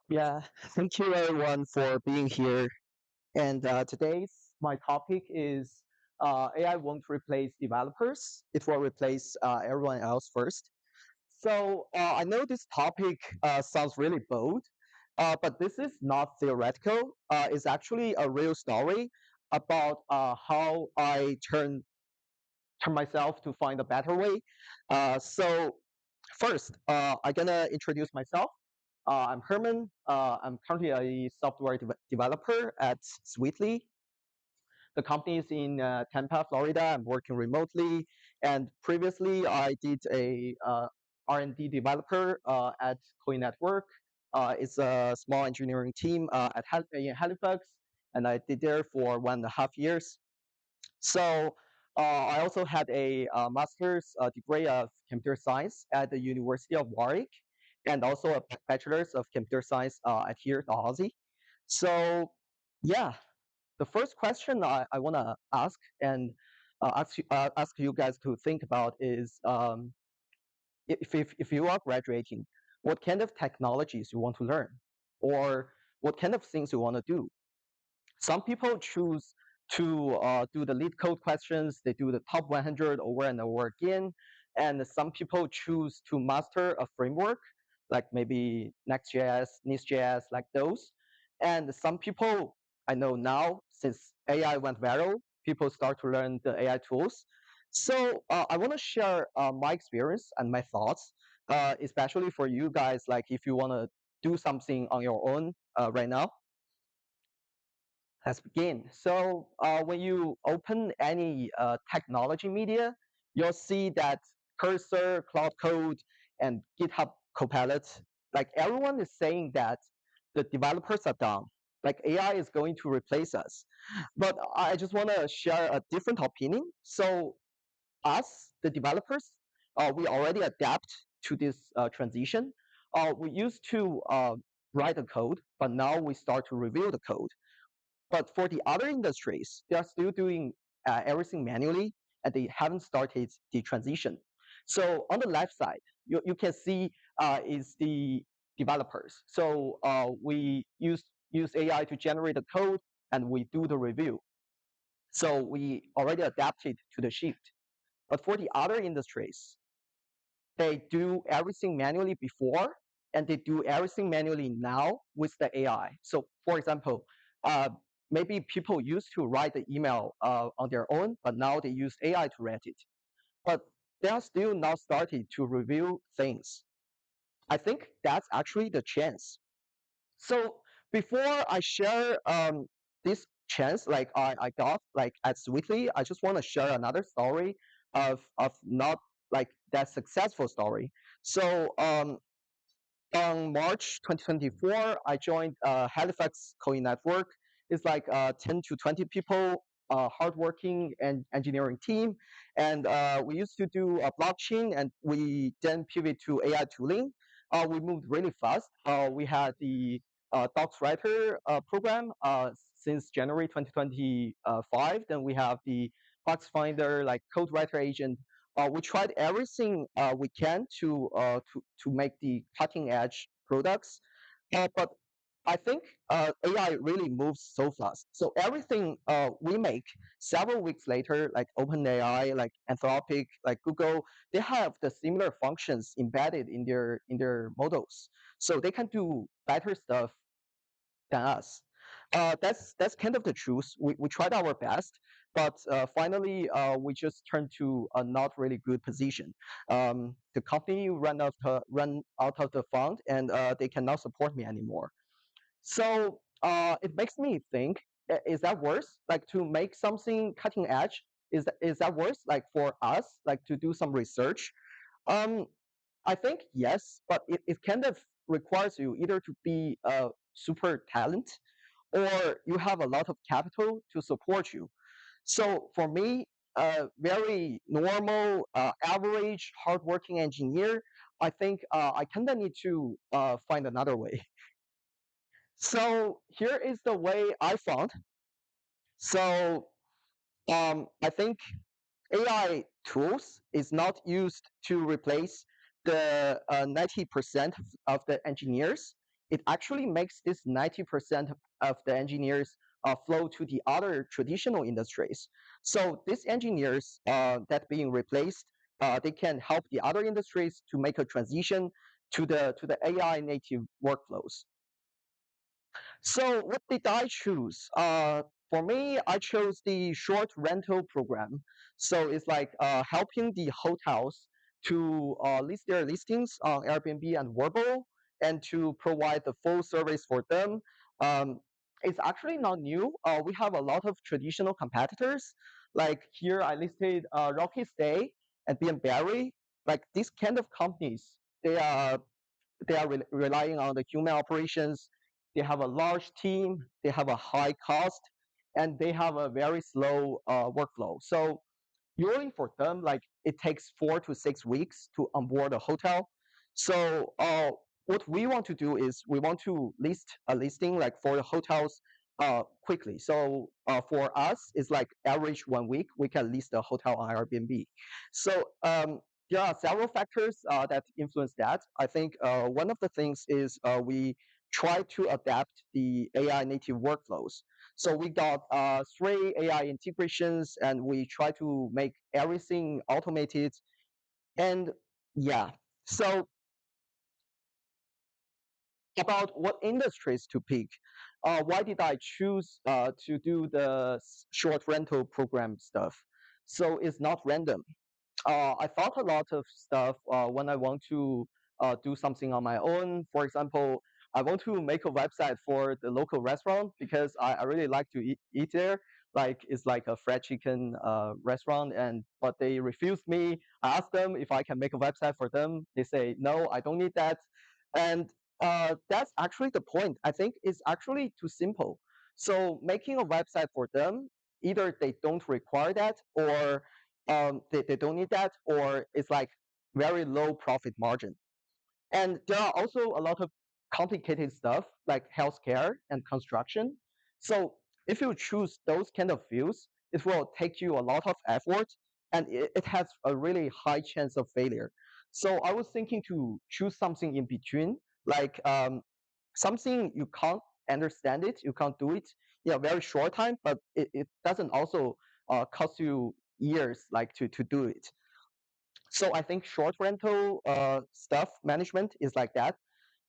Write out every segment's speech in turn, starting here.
Yeah, thank you everyone for being here. And today's my topic is AI won't replace developers; it will replace everyone else first. So I know this topic sounds really bold, but this is not theoretical. It's actually a real story about how I turn myself to find a better way. So first, I'm gonna introduce myself. I'm Herman. I'm currently a software developer at Sweetly. The company is in Tampa, Florida. I'm working remotely, and previously I did a R&D developer at Coin Network. It's a small engineering team in Halifax, and I did there for 1.5 years. So I also had a master's degree of computer science at the University of Warwick, and also a bachelor's of computer science at here at Aussie. So yeah, the first question I want to ask and ask you guys to think about is if you are graduating, what kind of technologies you want to learn, or what kind of things you want to do. Some people choose to do the lead code questions. They do the top 100 over and over again. And some people choose to master a framework, like maybe Next.js, Next.js, like those. And some people, I know now, since AI went viral, people start to learn the AI tools. So I want to share my experience and my thoughts, especially for you guys, like if you want to do something on your own right now. Let's begin. So when you open any technology media, you'll see that Cursor, Cloud Code, and GitHub Copilot, like everyone is saying that the developers are done. Like AI is going to replace us. But I just want to share a different opinion. So us, the developers, we already adapt to this transition. We used to write the code, but now we start to review the code. But for the other industries, they are still doing everything manually and they haven't started the transition. So on the left side, you can see is the developers. So we use AI to generate the code and we do the review. So we already adapted to the shift. But for the other industries, they do everything manually before and they do everything manually now with the AI. So for example, uh, maybe people used to write the email on their own, but now they use AI to write it. But they are still not starting to review things. I think that's actually the chance. So before I share this chance like I got like at Sweetly, I just want to share another story of not like that successful story. So on March 2024, I joined Halifax Coin Network. It's like 10 to 20 people, hardworking and engineering team. And we used to do blockchain and we then pivot to AI tooling. We moved really fast. We had the Docs Writer program since January 2025. Then we have the Box Finder, like Code Writer agent. We tried everything we can to make the cutting edge products, but I think AI really moves so fast. So everything we make several weeks later, like OpenAI, like Anthropic, like Google, they have the similar functions embedded in their models, so they can do better stuff than us. That's kind of the truth. We tried our best, but finally we just turned to a not really good position. The company run out of the fund, and they cannot support me anymore. So it makes me think: is that worse? Like to make something cutting edge? Is that worse? Like for us, like to do some research? Um, I think yes, but it kind of requires you either to be a super talent or you have a lot of capital to support you. So for me, a very normal, average, hardworking engineer, I think I kind of need to find another way. So here is the way I found. So I think AI tools is not used to replace the 90% of the engineers. it actually makes this 90% of the engineers flow to the other traditional industries. So these engineers that being replaced, they can help the other industries to make a transition to the AI native workflows. So what did I choose? For me, I chose the short rental program. So it's like helping the hotels to list their listings on Airbnb and Vrbo and to provide the full service for them. Um, it's actually not new. We have a lot of traditional competitors. Like here, I listed Rocky Stay and B&Barry. Like these kind of companies, they are relying on the human operations. They have a large team, they have a high cost, and they have a very slow workflow. So usually for them, like it takes 4 to 6 weeks to onboard a hotel. So what we want to do is we want to list a listing like for the hotels quickly. So for us, it's like average 1 week we can list a hotel on Airbnb. So there are several factors that influence that. I think one of the things is we try to adapt the AI native workflows. So we got 3 AI integrations, and we try to make everything automated. And yeah, so about what industries to pick, why did I choose to do the short rental program stuff? So it's not random. I thought a lot of stuff when I want to do something on my own. For example, I want to make a website for the local restaurant because I really like to eat there. Like it's like a fried chicken restaurant, and but they refused me. I asked them if I can make a website for them. They say no, I don't need that, and that's actually the point. I think it's actually too simple. So making a website for them, either they don't require that, or they don't need that, or it's like very low profit margin. And there are also a lot of complicated stuff like healthcare and construction. So if you choose those kind of fields, it will take you a lot of effort, and it has a really high chance of failure. So I was thinking to choose something in between, like something you can't understand it, you can't do it in a very short time, but it doesn't also cost you years like to do it. So I think short rental stuff management is like that.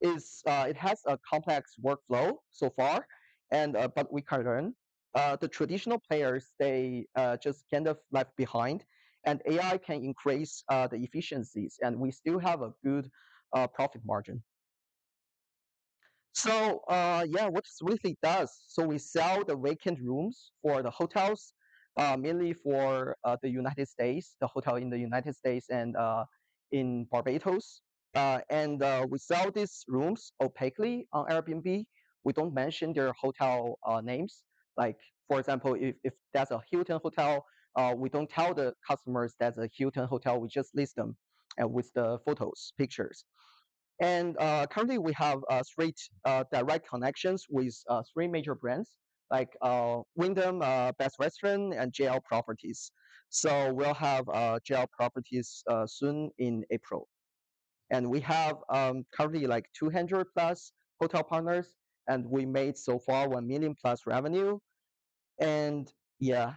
Is it has a complex workflow so far, and but we can learn. The traditional players they just kind of left behind, and AI can increase the efficiencies, and we still have a good profit margin. So yeah, what Sweetly does, so we sell the vacant rooms for the hotels, mainly for the United States, the hotel in the United States and in Barbados. And we sell these rooms opaquely on Airbnb. We don't mention their hotel names. Like, for example, if that's a Hilton hotel, we don't tell the customers that's a Hilton hotel. We just list them with the photos, pictures. And currently, we have direct connections with 3 major brands like Wyndham, Best Western, and JL Properties. So we'll have JL Properties soon in April. And we have currently like 200 plus hotel partners, and we made so far 1 million plus revenue. And yeah,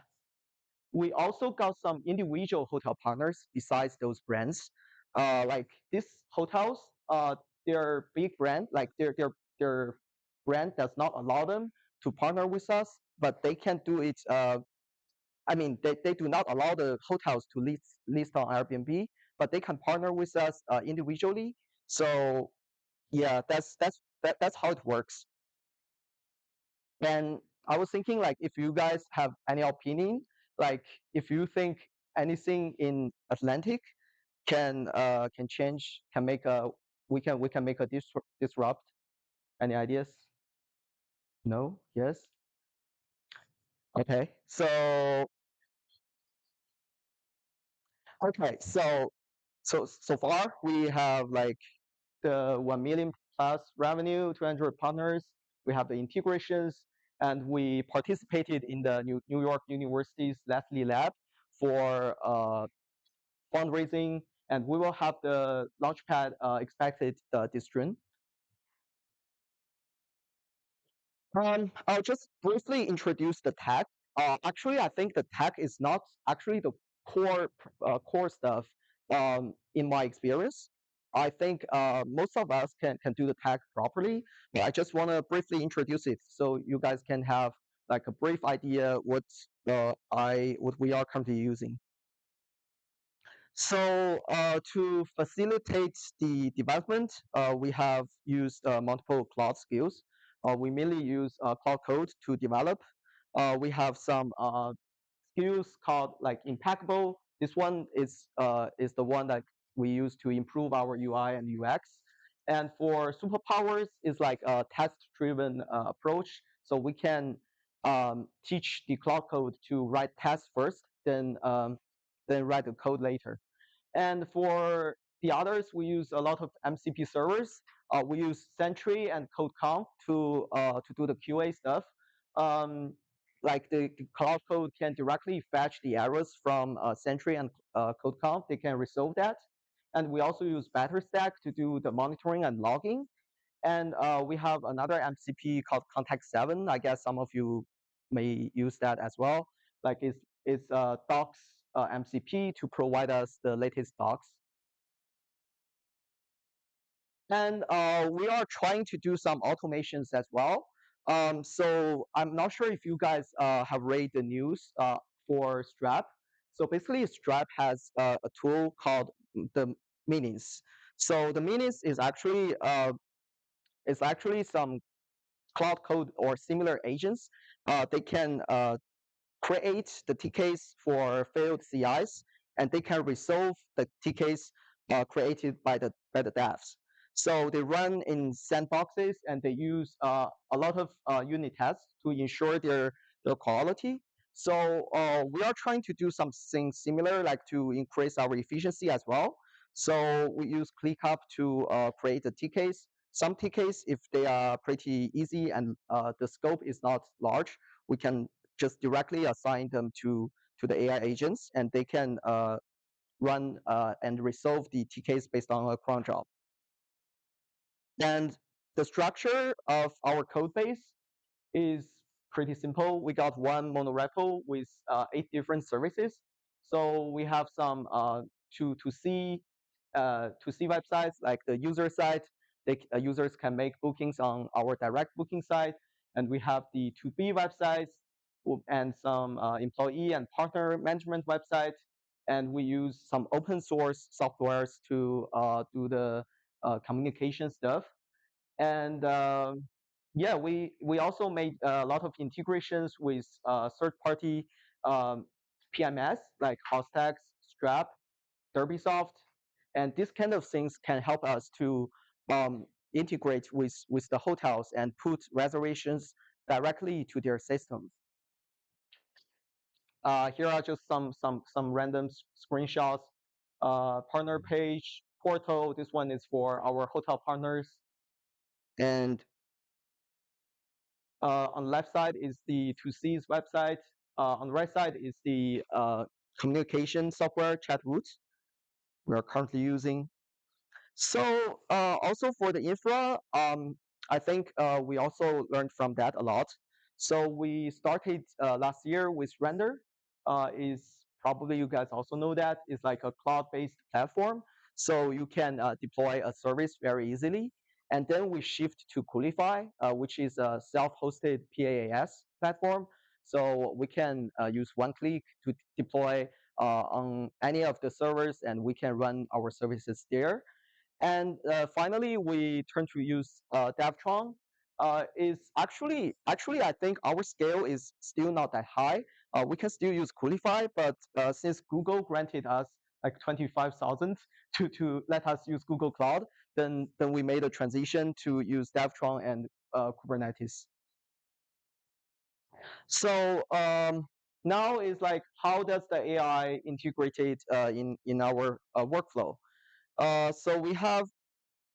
we also got some individual hotel partners besides those brands. Like these hotels, their big brand, like their brand does not allow them to partner with us, but they can do it. I mean, they do not allow the hotels to list on Airbnb, but they can partner with us individually. So yeah, that's how it works. And I was thinking like if you guys have any opinion, like if you think anything in Atlantic can change, can make a we can make a disrupt. Any ideas? No? Yes? Okay. So far we have like the 1 million plus revenue, 200 partners. We have the integrations, and we participated in the New York University's Leslie Lab for fundraising, and we will have the launchpad expected this June. I'll just briefly introduce the tech. Actually, I think the tech is not actually the core stuff. In my experience, I think most of us can do the tech properly. But I just want to briefly introduce it so you guys can have like a brief idea what we are currently using. So to facilitate the development, we have used multiple cloud skills. We mainly use cloud code to develop. We have some skills called like impeccable. This one is the one that we use to improve our UI and UX. And for superpowers is like a test-driven approach. So we can teach the cloud code to write tests first, then write the code later. And for the others, we use a lot of MCP servers. We use Sentry and CodeConf to do the QA stuff. Um, like the Cloud Code can directly fetch the errors from Sentry and CodeConf. They can resolve that. And we also use BetterStack to do the monitoring and logging. And we have another MCP called Contact 7. I guess some of you may use that as well. Like it's docs MCP to provide us the latest docs. And we are trying to do some automations as well. So I'm not sure if you guys have read the news for Strap. So basically, Strap has a tool called the Minis. So the Minis is actually some cloud code or similar agents. They can create the TKs for failed CIs, and they can resolve the TKs created by the devs. So they run in sandboxes, and they use a lot of unit tests to ensure their quality. So we are trying to do something similar, like to increase our efficiency as well. So we use ClickUp to create the TKs. Some TKs, if they are pretty easy and the scope is not large, we can just directly assign them to the AI agents, and they can run and resolve the TKs based on a cron job. And the structure of our code base is pretty simple. We got one monorepo with 8 different services. So we have some to C websites like the user site. Users can make bookings on our direct booking site, and we have the to B websites and some employee and partner management websites. And we use some open source softwares to do the communication stuff. And yeah, we also made a lot of integrations with third-party PMS like Hostex, Strap, Derbysoft, and these kind of things can help us to integrate with the hotels and put reservations directly to their systems. Here are just some random screenshots. Partner page, portal. This one is for our hotel partners. And on the left side is the 2C's website. On the right side is the communication software, Chatroot, we are currently using. So also for the infra, I think we also learned from that a lot. So we started last year with Render. Is probably you guys also know that it's like a cloud-based platform. So you can deploy a service very easily. And then we shift to Coolify, which is a self-hosted PaaS platform. So we can use one click to deploy on any of the servers, and we can run our services there. And finally, we turn to use Devtron. Is actually I think our scale is still not that high. We can still use Coolify, but since Google granted us like 25,000 to let us use Google Cloud, then we made a transition to use Devtron and Kubernetes. So now is like how does the AI integrated in our workflow? So we have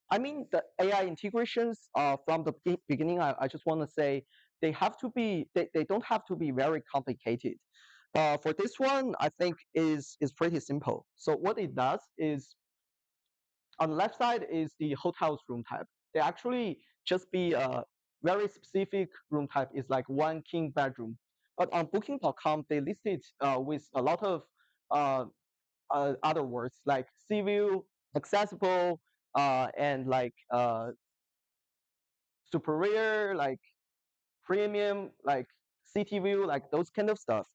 I mean, the AI integrations from the beginning, I just want to say they have to be, they don't have to be very complicated. For this one, I think is pretty simple. So what it does is on the left side is the hotel's room type. They actually just be very specific room type is like one king bedroom. But on Booking.com, they listed with a lot of uh, other words like sea view, accessible, and like superior, like premium, like city view, like those kind of stuff.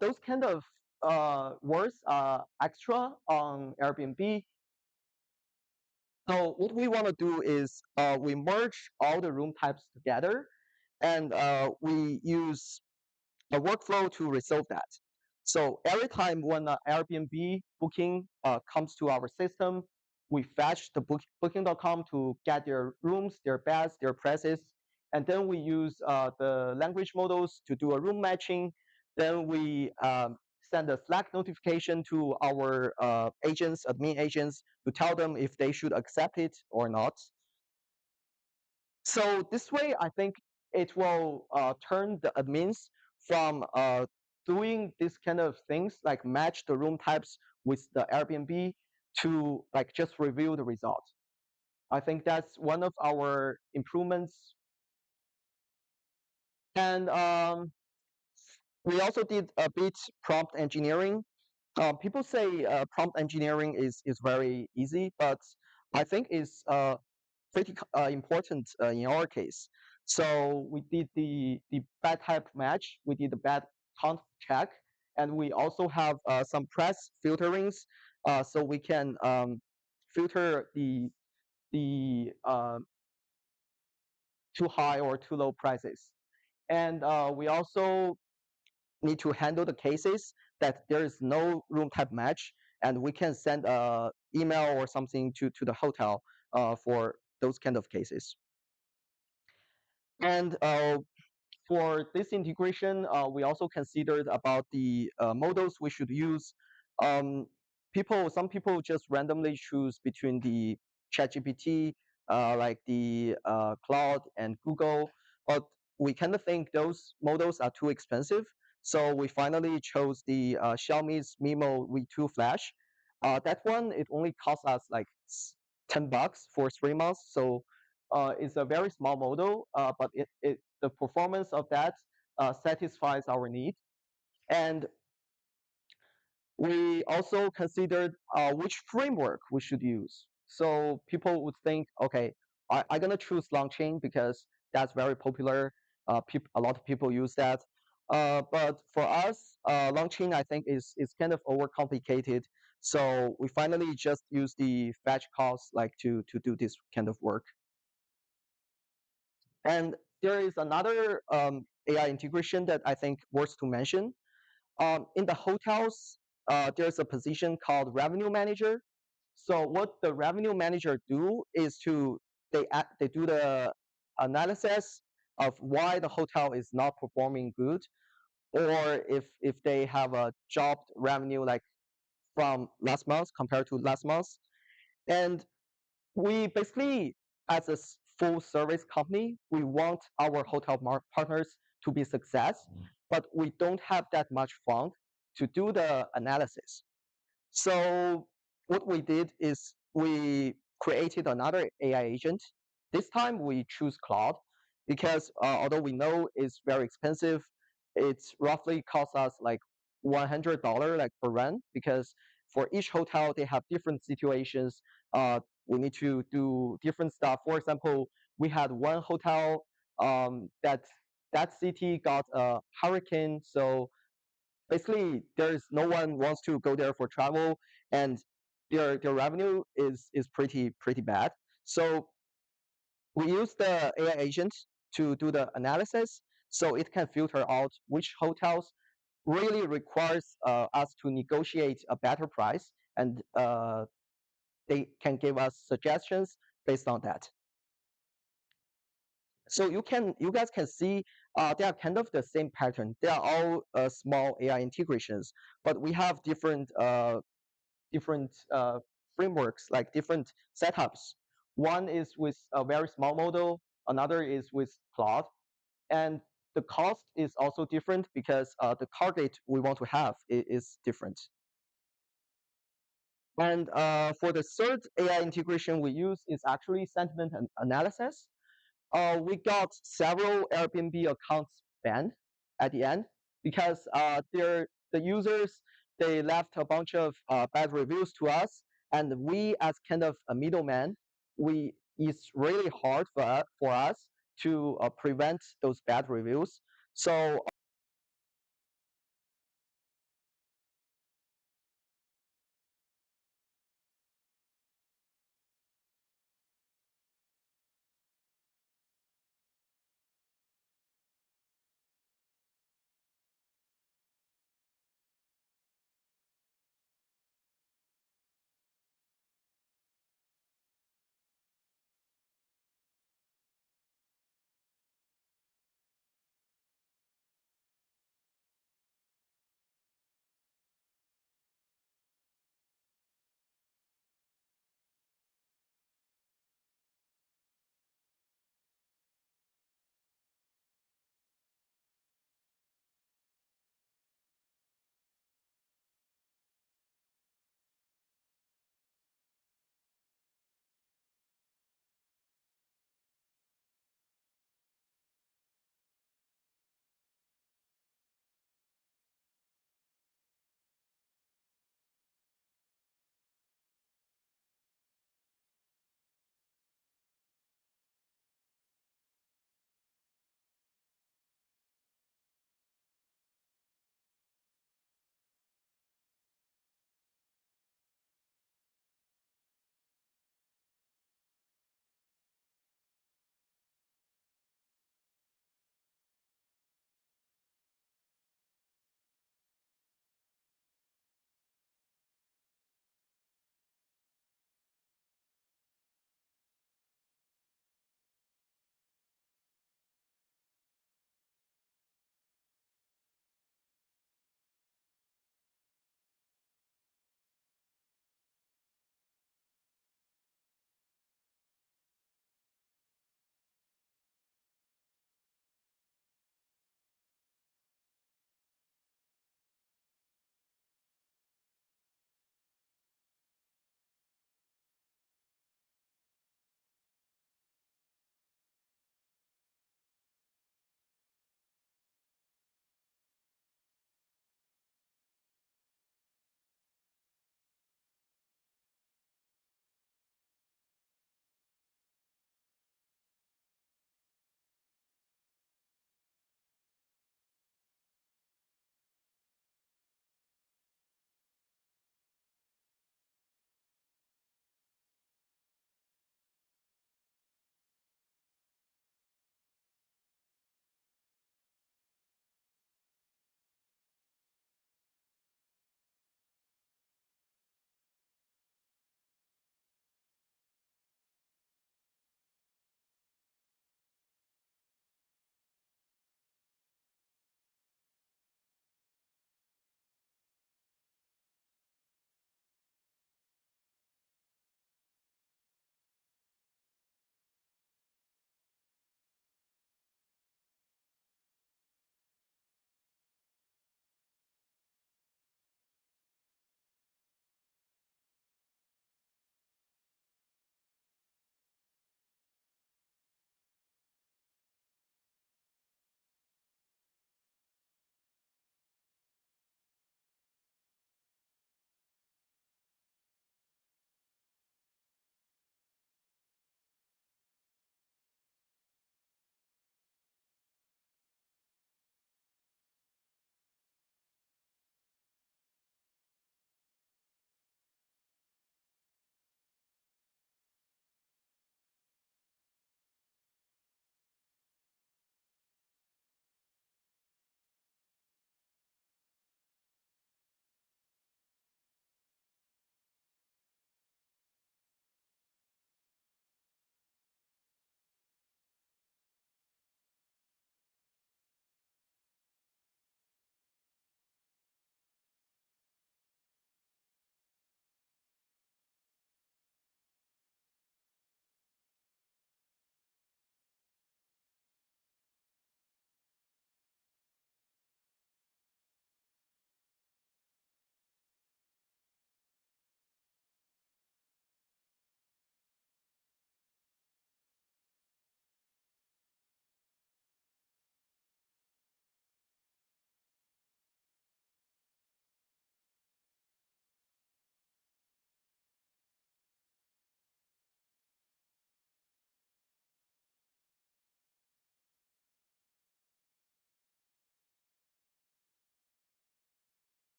Those kind of words are extra on Airbnb. So what we want to do is we merge all the room types together, and we use a workflow to resolve that. So every time when an Airbnb booking comes to our system, we fetch the booking.com to get their rooms, their beds, their prices, and then we use the language models to do a room matching. Then we send a Slack notification to our agents, admin agents, to tell them if they should accept it or not. So this way, I think it will turn the admins from doing this kind of things like match the room types with the Airbnb to like just review the result. I think that's one of our improvements. And we also did a bit prompt engineering. People say prompt engineering is very easy, but I think it's pretty important in our case. So we did the bad type match, we did the bad count check, and we also have some press filterings, so we can filter the too high or too low prices. And we also need to handle the cases that there is no room type match, and we can send a email or something to the hotel for those kind of cases. And for this integration, we also considered about the models we should use. Um, some people just randomly choose between the ChatGPT, like the Cloud and Google, but we kind of think those models are too expensive. So we finally chose the Xiaomi's Mimo V2 Flash. That one, it only costs us like $10 for 3 months. So it's a very small model, but the performance of that satisfies our need. And we also considered which framework we should use. So people would think, okay, I'm gonna choose Langchain because that's very popular. A lot of people use that. But for us, Langchain I think is kind of overcomplicated. So we finally just use the fetch calls like to do this kind of work. And there is another AI integration that I think worth to mention. In the hotels, there's a position called revenue manager. So what the revenue manager do is they do the analysis of why the hotel is not performing good, or if they have a dropped revenue like from last month compared to last month. And we basically, as a full service company, we want our hotel partners to be success, but we don't have that much fund to do the analysis. So what we did is we created another AI agent. This time we choose Claude because although we know it's very expensive, it's roughly costs us like $100 like per run, because for each hotel they have different situations. We need to do different stuff. For example, we had one hotel that city got a hurricane, so basically there's no one wants to go there for travel, and their revenue is pretty bad. So we use the AI agent to do the analysis, so it can filter out which hotels really requires us to negotiate a better price, and they can give us suggestions based on that. So you guys can see they are kind of the same pattern. They are all small AI integrations, but we have different frameworks, like different setups. One is with a very small model, another is with Claude, and the cost is also different because the target we want to have is different. And for the third AI integration we use is actually sentiment analysis. we got several Airbnb accounts banned at the end because the users they left a bunch of bad reviews to us, and we as kind of a middleman, we it's really hard for us to prevent those bad reviews. So